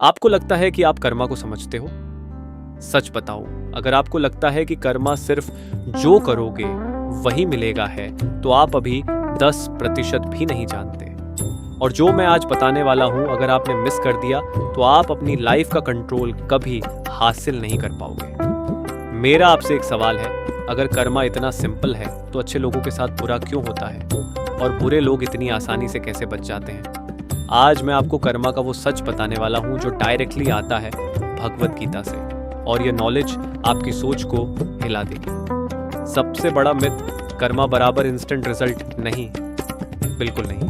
आपको लगता है कि आप कर्मा को समझते हो? सच बताओ, अगर आपको लगता है कि कर्मा सिर्फ जो करोगे वही मिलेगा है, तो आप अभी 10% भी नहीं जानते। और जो मैं आज बताने वाला हूं, अगर आपने मिस कर दिया तो आप अपनी लाइफ का कंट्रोल कभी हासिल नहीं कर पाओगे। मेरा आपसे एक सवाल है, अगर कर्मा इतना सिंपल है तो अच्छे लोगों के साथ बुरा क्यों होता है और बुरे लोग इतनी आसानी से कैसे बच जाते हैं? आज मैं आपको कर्मा का वो सच बताने वाला हूं जो डायरेक्टली आता है भगवत गीता से, और ये नॉलेज आपकी सोच को हिला देगी। सबसे बड़ा मिथ, कर्मा बराबर इंस्टेंट रिजल्ट नहीं, बिल्कुल नहीं।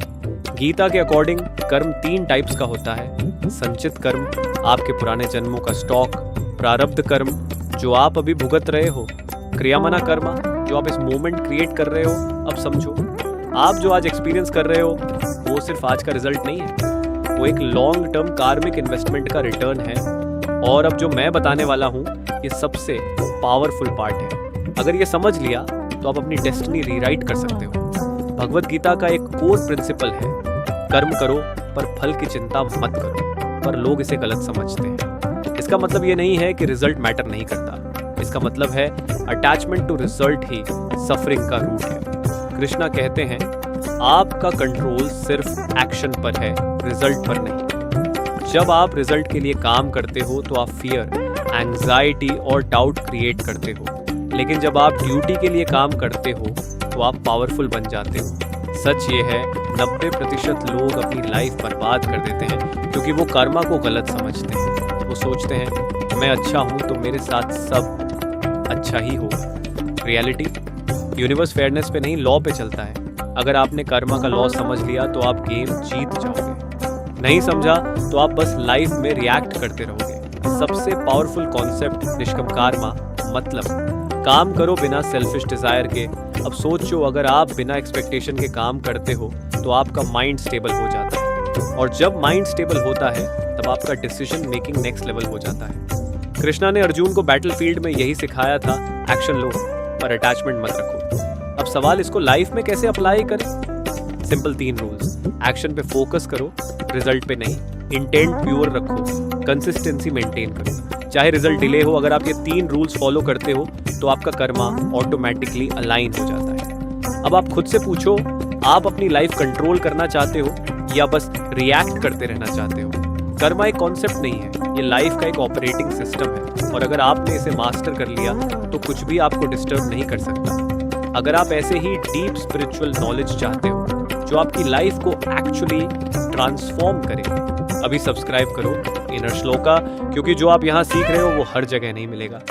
गीता के अकॉर्डिंग कर्म 3 टाइप्स का होता है। संचित कर्म, आपके पुराने जन्मों का स्टॉक। प्रारब्ध कर्म, जो आप अभी भुगत रहे हो। क्रियामना कर्मा, जो आप इस मोमेंट क्रिएट कर रहे हो। अब समझो, आप जो आज एक्सपीरियंस कर रहे हो वो सिर्फ आज का रिजल्ट नहीं है, वो एक लॉन्ग टर्म कार्मिक इन्वेस्टमेंट का रिटर्न है। और अब जो मैं बताने वाला हूँ ये सबसे पावरफुल पार्ट है। अगर ये समझ लिया तो आप अपनी डेस्टिनी रीराइट कर सकते हो। भगवत गीता का एक कोर प्रिंसिपल है, कर्म करो पर फल की चिंता मत करो। पर लोग इसे गलत समझते हैं। इसका मतलब ये नहीं है कि रिजल्ट मैटर नहीं करता, इसका मतलब है अटैचमेंट टू रिजल्ट ही सफरिंग का रूट है। कृष्णा कहते हैं, आपका कंट्रोल सिर्फ एक्शन पर है, रिजल्ट पर नहीं। जब आप रिजल्ट के लिए काम करते हो तो आप फियर, एंजाइटी और डाउट क्रिएट करते हो, लेकिन जब आप ड्यूटी के लिए काम करते हो तो आप पावरफुल बन जाते हो। सच ये है, 90% लोग अपनी लाइफ बर्बाद कर देते हैं क्योंकि वो कर्मा को गलत समझते हैं। वो सोचते हैं मैं अच्छा हूँ तो मेरे साथ सब अच्छा ही होगा। रियलिटी, यूनिवर्स फेयरनेस पे नहीं, लॉ पे चलता है। अगर आपने कर्मा का लॉ समझ लिया तो आप गेम जीत जाओगे। नहीं समझा तो आप बस लाइफ में रिएक्ट करते रहोगे। सबसे पावरफुल कॉन्सेप्ट निष्काम कर्मा, मतलब काम करो बिना सेल्फिश डिजायर के। अब सोचो, अगर आप बिना एक्सपेक्टेशन के काम करते हो तो आपका माइंड स्टेबल हो जाता है, और जब माइंड स्टेबल होता है तब आपका डिसीजन मेकिंग नेक्स्ट लेवल हो जाता है। कृष्णा ने अर्जुन को बैटलफील्ड में यही सिखाया था, एक्शन लो पर अटैचमेंट मत रखो। अब सवाल, इसको लाइफ में कैसे अप्लाई करें? Simple 3 rules. एक्शन पे फोकस करो, रिजल्ट पे नहीं। इंटेंट प्योर रखो, कंसिस्टेंसी मेंटेन करो। चाहे रिजल्ट डिले हो, अगर आप ये 3 रूल्स फॉलो करते हो तो आपका कर्मा ऑटोमेटिकली अलाइन हो जाता है। अब आप खुद से पूछो, आप अपनी लाइफ कंट्रोल करना चाहते हो या बस रिएक्ट करते रहना चाहते हो? कर्मा एक कॉन्सेप्ट नहीं है, ये लाइफ का एक ऑपरेटिंग सिस्टम है, और अगर आपने इसे मास्टर कर लिया तो कुछ भी आपको डिस्टर्ब नहीं कर सकता। अगर आप ऐसे ही डीप स्पिरिचुअल नॉलेज चाहते हो जो आपकी लाइफ को एक्चुअली ट्रांसफॉर्म करे, अभी सब्सक्राइब करो इनर श्लोका, क्योंकि जो आप यहाँ सीख रहे हो वो हर जगह नहीं मिलेगा।